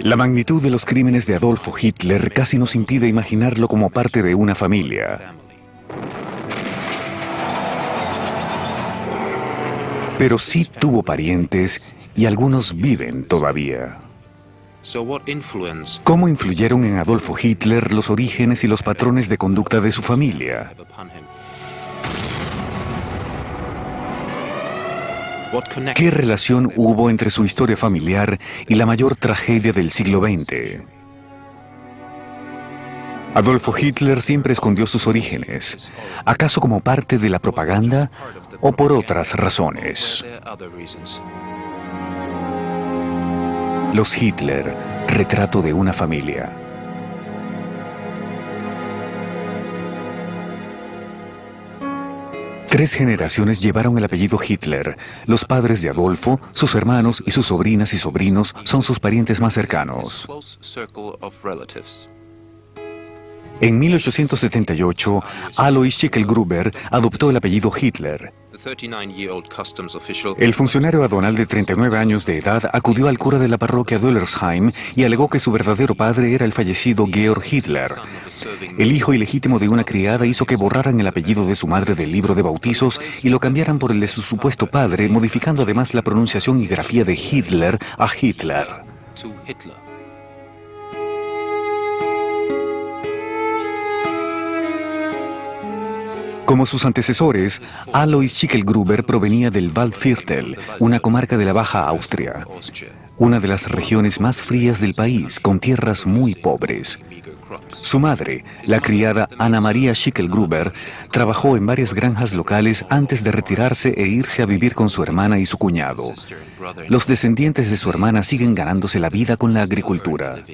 La magnitud de los crímenes de Adolfo Hitler casi nos impide imaginarlo como parte de una familia. Pero sí tuvo parientes y algunos viven todavía. ¿Cómo influyeron en Adolfo Hitler los orígenes y los patrones de conducta de su familia? ¿Qué relación hubo entre su historia familiar y la mayor tragedia del siglo XX? Adolfo Hitler siempre escondió sus orígenes, ¿acaso como parte de la propaganda o por otras razones? Los Hitler, retrato de una familia. Tres generaciones llevaron el apellido Hitler. Los padres de Adolfo, sus hermanos y sus sobrinas y sobrinos son sus parientes más cercanos. En 1878, Alois Schicklgruber adoptó el apellido Hitler. El funcionario aduanal de 39 años de edad acudió al cura de la parroquia Döllersheim y alegó que su verdadero padre era el fallecido Georg Hitler. El hijo ilegítimo de una criada hizo que borraran el apellido de su madre del libro de bautizos y lo cambiaran por el de su supuesto padre, modificando además la pronunciación y grafía de Hitler a Hitler. Como sus antecesores, Alois Schicklgruber provenía del Waldviertel, una comarca de la Baja Austria, una de las regiones más frías del país, con tierras muy pobres. Su madre, la criada Anna Maria Schicklgruber, trabajó en varias granjas locales antes de retirarse e irse a vivir con su hermana y su cuñado. Los descendientes de su hermana siguen ganándose la vida con la agricultura.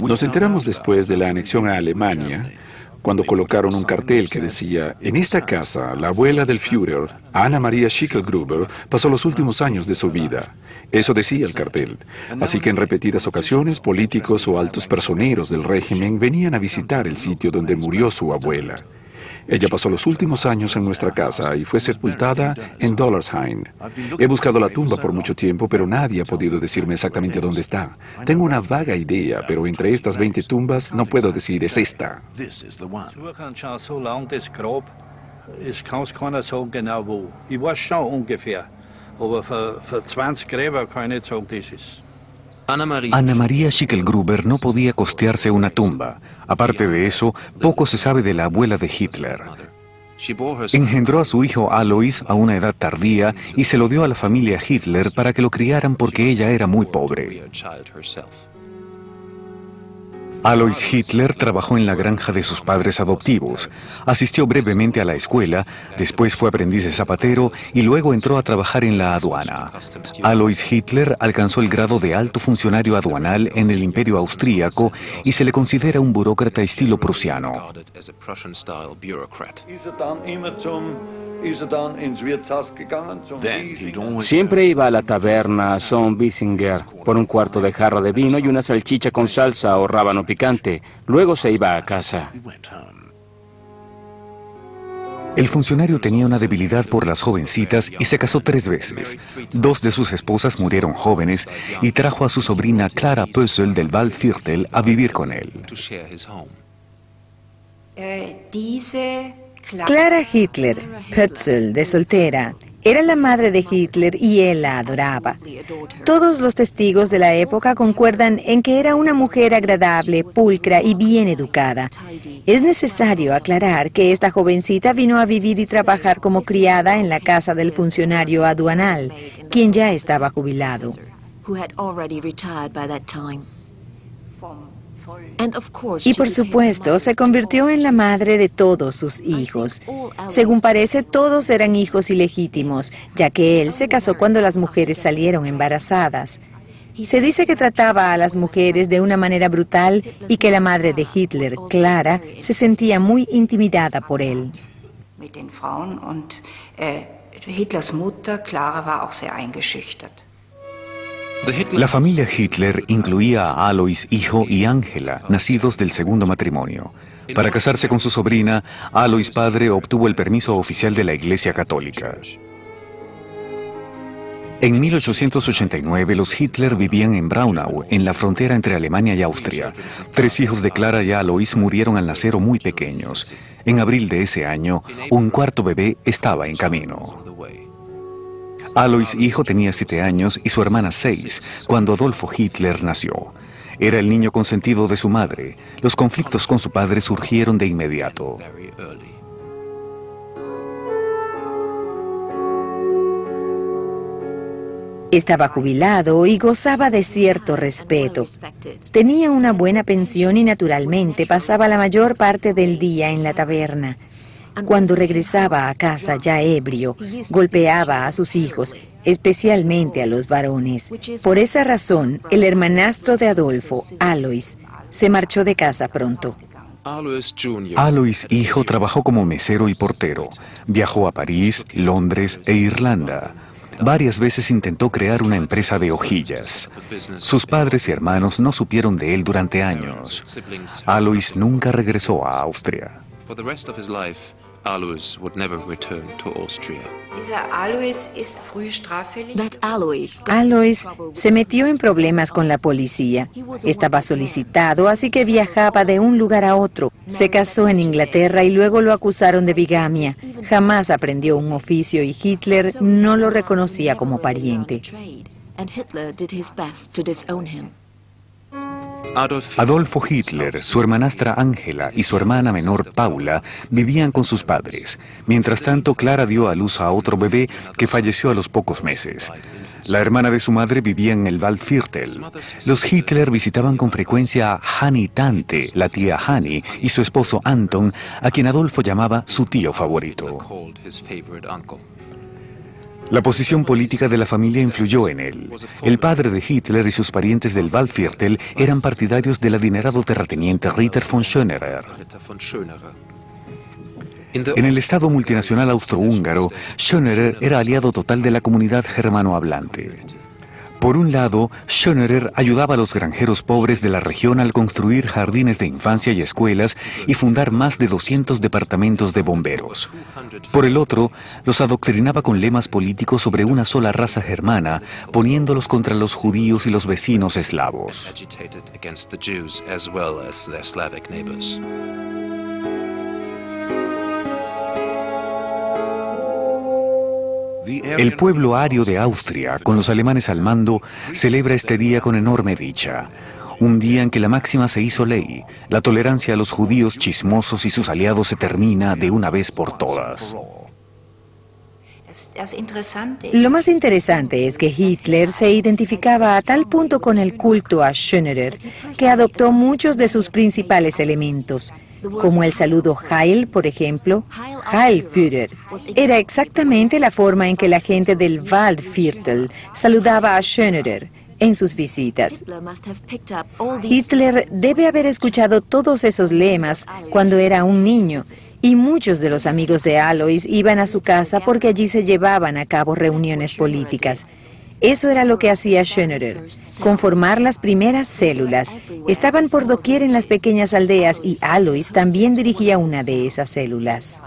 Nos enteramos después de la anexión a Alemania, cuando colocaron un cartel que decía: en esta casa, la abuela del Führer, Anna Maria Schicklgruber, pasó los últimos años de su vida. Eso decía el cartel. Así que en repetidas ocasiones, políticos o altos personeros del régimen venían a visitar el sitio donde murió su abuela. Ella pasó los últimos años en nuestra casa y fue sepultada en Döllersheim. He buscado la tumba por mucho tiempo, pero nadie ha podido decirme exactamente dónde está. Tengo una vaga idea, pero entre estas 20 tumbas no puedo decir es esta. Anna Maria Schicklgruber no podía costearse una tumba. Aparte de eso, poco se sabe de la abuela de Hitler. Engendró a su hijo Alois a una edad tardía y se lo dio a la familia Hitler para que lo criaran porque ella era muy pobre. Alois Hitler trabajó en la granja de sus padres adoptivos, asistió brevemente a la escuela, después fue aprendiz de zapatero y luego entró a trabajar en la aduana. Alois Hitler alcanzó el grado de alto funcionario aduanal en el Imperio Austríaco y se le considera un burócrata estilo prusiano. Siempre iba a la taberna Son Bissinger por un cuarto de jarra de vino y una salchicha con salsa o rábano picante. Luego se iba a casa. El funcionario tenía una debilidad por las jovencitas y se casó 3 veces. 2 de sus esposas murieron jóvenes y trajo a su sobrina Clara Pössl del Waldviertel a vivir con él. Clara Hitler, Pötzl, de soltera, era la madre de Hitler y él la adoraba. Todos los testigos de la época concuerdan en que era una mujer agradable, pulcra y bien educada. Es necesario aclarar que esta jovencita vino a vivir y trabajar como criada en la casa del funcionario aduanal, quien ya estaba jubilado. Y por supuesto, se convirtió en la madre de todos sus hijos. Según parece, todos eran hijos ilegítimos, ya que él se casó cuando las mujeres salieron embarazadas. Se dice que trataba a las mujeres de una manera brutal y que la madre de Hitler, Clara, se sentía muy intimidada por él. Hitlers Mutter, Clara, war auch sehr eingeschüchtert. La familia Hitler incluía a Alois hijo y Angela, nacidos del segundo matrimonio. Para casarse con su sobrina, Alois padre obtuvo el permiso oficial de la Iglesia Católica. En 1889, los Hitler vivían en Braunau, en la frontera entre Alemania y Austria. 3 hijos de Clara y Alois murieron al nacer o muy pequeños. En abril de ese año, un 4.º bebé estaba en camino. Alois, hijo, tenía 7 años y su hermana 6, cuando Adolfo Hitler nació. Era el niño consentido de su madre. Los conflictos con su padre surgieron de inmediato. Estaba jubilado y gozaba de cierto respeto. Tenía una buena pensión y naturalmente pasaba la mayor parte del día en la taberna. Cuando regresaba a casa ya ebrio, golpeaba a sus hijos, especialmente a los varones. Por esa razón, el hermanastro de Adolfo, Alois, se marchó de casa pronto. Alois, hijo, trabajó como mesero y portero. Viajó a París, Londres e Irlanda. Varias veces intentó crear una empresa de hojillas. Sus padres y hermanos no supieron de él durante años. Alois nunca regresó a Austria. Alois se metió en problemas con la policía. Estaba solicitado, así que viajaba de un lugar a otro. Se casó en Inglaterra y luego lo acusaron de bigamia. Jamás aprendió un oficio y Hitler no lo reconocía como pariente. Adolfo Hitler, su hermanastra Ángela y su hermana menor Paula vivían con sus padres. Mientras tanto, Clara dio a luz a otro bebé que falleció a los pocos meses. La hermana de su madre vivía en el Waldviertel. Los Hitler visitaban con frecuencia a Hanni Tante, la tía Hanni, y su esposo Anton, a quien Adolfo llamaba su tío favorito. La posición política de la familia influyó en él. El padre de Hitler y sus parientes del Waldviertel eran partidarios del adinerado terrateniente Ritter von Schönerer. En el Estado multinacional austrohúngaro, Schönerer era aliado total de la comunidad germanohablante. Por un lado, Schönerer ayudaba a los granjeros pobres de la región al construir jardines de infancia y escuelas y fundar más de 200 departamentos de bomberos. Por el otro, los adoctrinaba con lemas políticos sobre una sola raza germana, poniéndolos contra los judíos y los vecinos eslavos. El pueblo ario de Austria, con los alemanes al mando, celebra este día con enorme dicha. Un día en que la máxima se hizo ley, la tolerancia a los judíos chismosos y sus aliados se termina de una vez por todas. Lo más interesante es que Hitler se identificaba a tal punto con el culto a Schönerer que adoptó muchos de sus principales elementos, como el saludo Heil, por ejemplo. Heil Führer era exactamente la forma en que la gente del Waldviertel saludaba a Schönerer en sus visitas. Hitler debe haber escuchado todos esos lemas cuando era un niño, y muchos de los amigos de Alois iban a su casa porque allí se llevaban a cabo reuniones políticas. Eso era lo que hacía Schönerer, conformar las primeras células. Estaban por doquier en las pequeñas aldeas y Alois también dirigía una de esas células.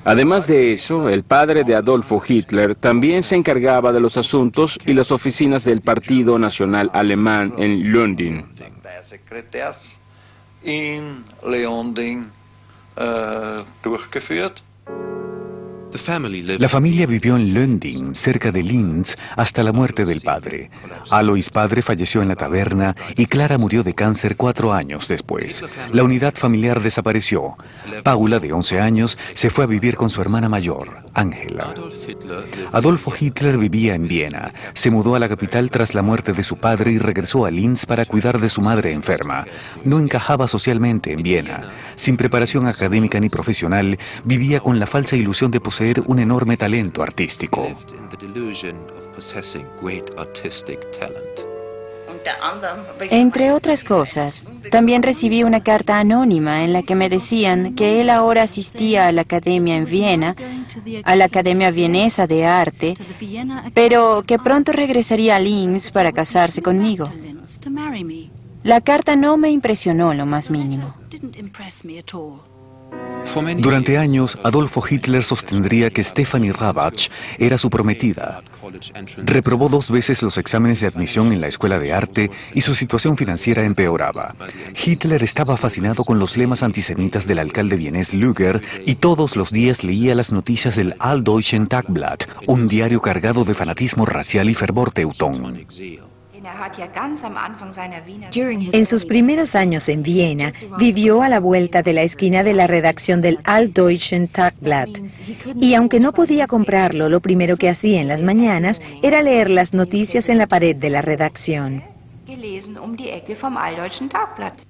Además de eso, el padre de Adolfo Hitler también se encargaba de los asuntos y las oficinas del Partido Nacional Alemán en London. La familia vivió en London, cerca de Linz, hasta la muerte del padre. Alois padre falleció en la taberna y Clara murió de cáncer 4 años después. La unidad familiar desapareció. Paula, de 11 años, se fue a vivir con su hermana mayor, Ángela. Adolfo Hitler vivía en Viena. Se mudó a la capital tras la muerte de su padre y regresó a Linz para cuidar de su madre enferma. No encajaba socialmente en Viena. Sin preparación académica ni profesional, vivía con la falsa ilusión de poseer un enorme talento artístico. Entre otras cosas, también recibí una carta anónima en la que me decían que él ahora asistía a la academia en Viena, a la Academia Vienesa de Arte, pero que pronto regresaría a Linz para casarse conmigo. La carta no me impresionó lo más mínimo. Durante años, Adolfo Hitler sostendría que Stefanie Rabach era su prometida. Reprobó 2 veces los exámenes de admisión en la escuela de arte y su situación financiera empeoraba. Hitler estaba fascinado con los lemas antisemitas del alcalde vienés Lüger y todos los días leía las noticias del Alldeutschen Tagblatt, un diario cargado de fanatismo racial y fervor teutón. En sus primeros años en Viena, vivió a la vuelta de la esquina de la redacción del Alldeutschen Tagblatt. Y aunque no podía comprarlo, lo primero que hacía en las mañanas era leer las noticias en la pared de la redacción. Gelesen die Ecke vom Alldeutschen Tagblatt.